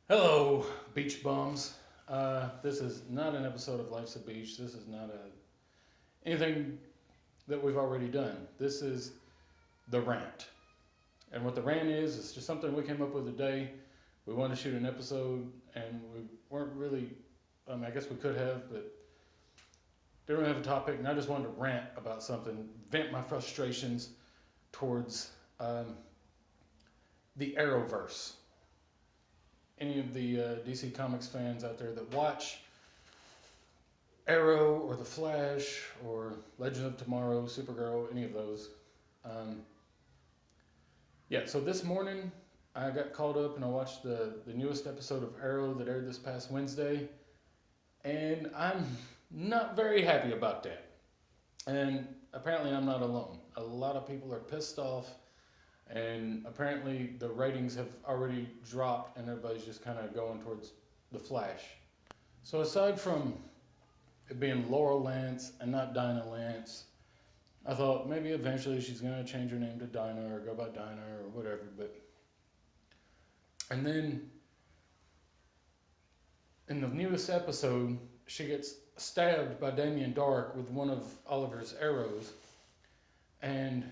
Hello, beach bums. This is not an episode of Life's a Beach. This is not anything that we've already done. This is the rant. And what the rant is, it's just something we came up with today. We wanted to shoot an episode, and we weren't really, I guess we could have, but didn't really have a topic. And I just wanted to rant about something, vent my frustrations towards the Arrowverse. Any of the DC Comics fans out there that watch Arrow or The Flash or Legend of Tomorrow, Supergirl, any of those. Um, yeah, so this morning I got caught up and I watched the newest episode of Arrow that aired this past Wednesday, and I'm not very happy about that. And apparently I'm not alone. A lot of people are pissed off, and apparently the ratings have already dropped, and everybody's just kind of going towards The Flash. So aside from it being Laurel Lance and not Dinah Lance, I thought maybe eventually she's gonna change her name to Dinah or go by Dinah or whatever. But and then in the newest episode, she gets stabbed by Damien Dark with one of Oliver's arrows, and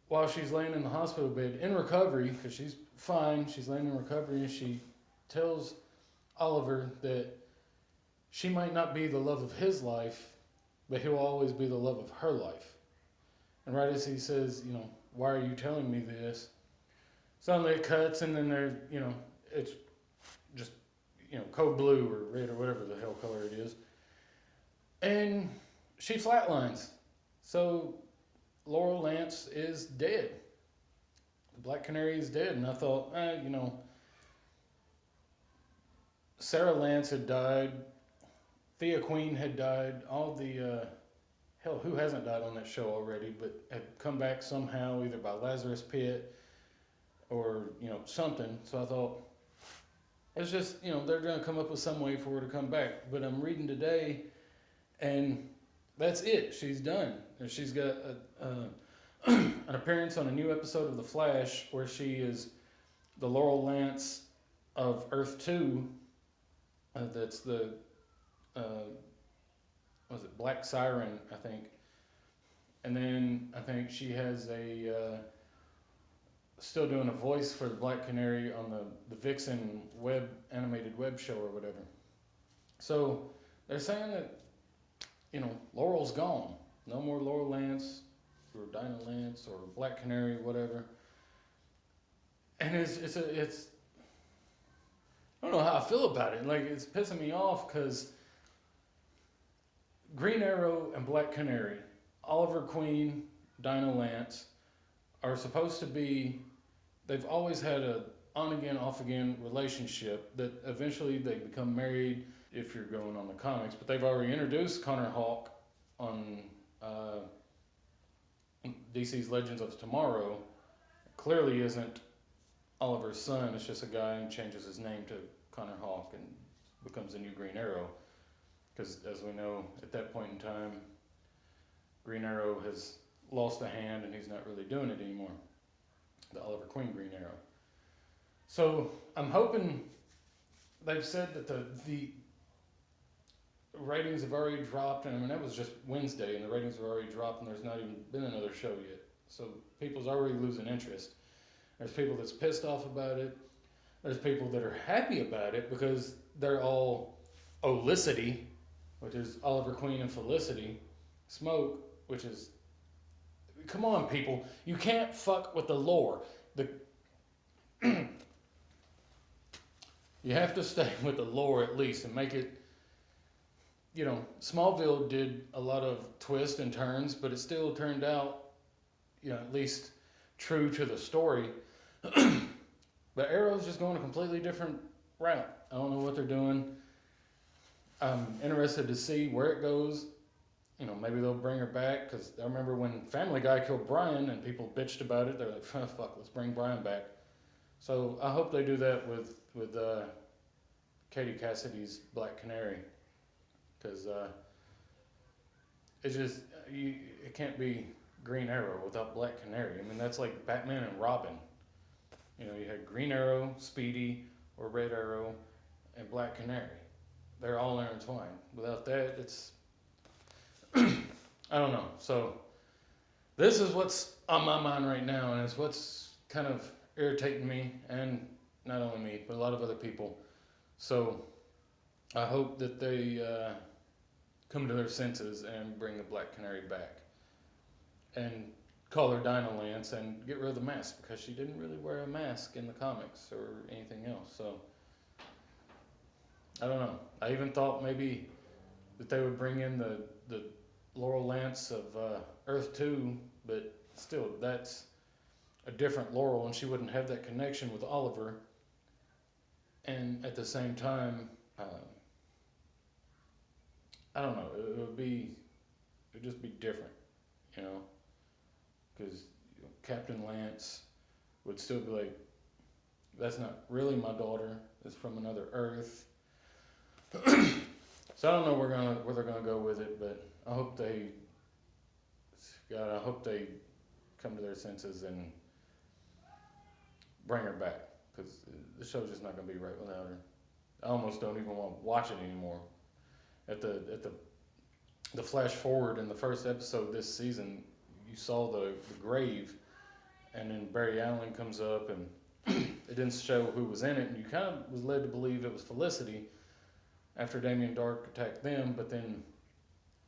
while she's laying in the hospital bed in recovery, because she's fine, she's laying in recovery, and she tells Oliver that she might not be the love of his life, but he'll always be the love of her life. And right as he says, why are you telling me this? Suddenly it cuts, and then it's just, code blue or red or whatever the hell color it is. And she flatlines. So Laurel Lance is dead. The Black Canary is dead. And I thought, Sarah Lance had died. Thea Queen had died. All the, hell, who hasn't died on that show already, but had come back somehow, either by Lazarus Pit or, something. So I thought, it's just, they're going to come up with some way for her to come back. But I'm reading today, and that's it. She's done. And she's got an appearance on a new episode of The Flash where she is the Laurel Lance of Earth 2. That's the, was it Black Siren, I think. And then I think she has still doing a voice for the Black Canary on the Vixen animated web show or whatever. So they're saying that Laurel's gone. No more Laurel Lance or Dinah Lance or Black Canary, whatever. And it's I don't know how I feel about it. Like, it's pissing me off because Green Arrow and Black Canary, Oliver Queen, Dinah Lance, are supposed to be. They've always had a on again, off again relationship that eventually they become married if you're going on the comics. But they've already introduced Connor Hawke on uh, DC's Legends of Tomorrow. Clearly isn't Oliver's son. It's just a guy who changes his name to Connor Hawke and becomes the new Green Arrow. Because as we know, at that point in time, Green Arrow has lost a hand and he's not really doing it anymore. The Oliver Queen Green Arrow. So I'm hoping they've said that the ratings have already dropped, and I mean that was just Wednesday, and the ratings have already dropped, and there's not even been another show yet. So people's already losing interest. There's people that's pissed off about it. There's people that are happy about it because they're all Olicity, which is Oliver Queen and Felicity, Smoke, which is, come on people, you can't fuck with the lore. The You have to stay with the lore at least and make it. Smallville did a lot of twists and turns, but it still turned out, at least true to the story. But Arrow's just going a completely different route. I don't know what they're doing. I'm interested to see where it goes. Maybe they'll bring her back, because I remember when Family Guy killed Brian and people bitched about it. They're like, oh, fuck, let's bring Brian back. So I hope they do that with Katie Cassidy's Black Canary, because it's just it can't be Green Arrow without Black Canary. I mean, that's like Batman and Robin. You had Green Arrow, Speedy, or Red Arrow and Black Canary. They're all intertwined. Without that, it's I don't know. So this is what's on my mind right now, and it's what's kind of irritating me, and not only me, but a lot of other people. So I hope that they come to their senses and bring the Black Canary back, and call her Dinah Lance and get rid of the mask because she didn't really wear a mask in the comics or anything else. So I don't know. I even thought maybe that they would bring in the Laurel Lance of Earth 2, but still, that's a different Laurel, and she wouldn't have that connection with Oliver. And at the same time, I don't know. It'd just be different, you know, because Captain Lance would still be like, "That's not really my daughter. It's from another Earth." So I don't know where they're gonna go with it, but I hope God, I hope they come to their senses and bring her back because the show's just not gonna be right without her. I almost don't even want to watch it anymore. At the flash forward in the first episode this season, you saw the grave, and then Barry Allen comes up, and it didn't show who was in it, and you kind of was led to believe it was Felicity after Damien Dark attacked them, but then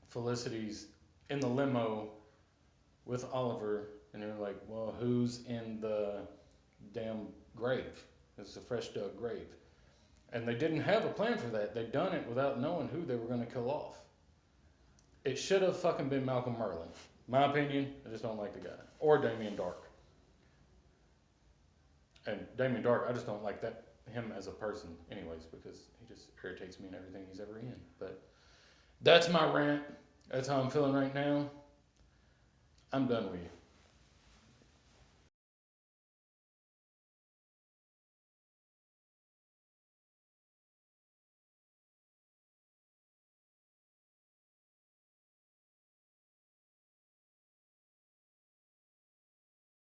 Felicity's in the limo with Oliver, and you're like, well, who's in the damn grave? It's a fresh dug grave. And they didn't have a plan for that. They'd done it without knowing who they were going to kill off. It should have fucking been Malcolm Merlyn. My opinion, I just don't like the guy. Or Damien Dark. And Damien Dark, I just don't like him as a person, anyways, because he just irritates me in everything he's ever in. But that's my rant. That's how I'm feeling right now. I'm done with you.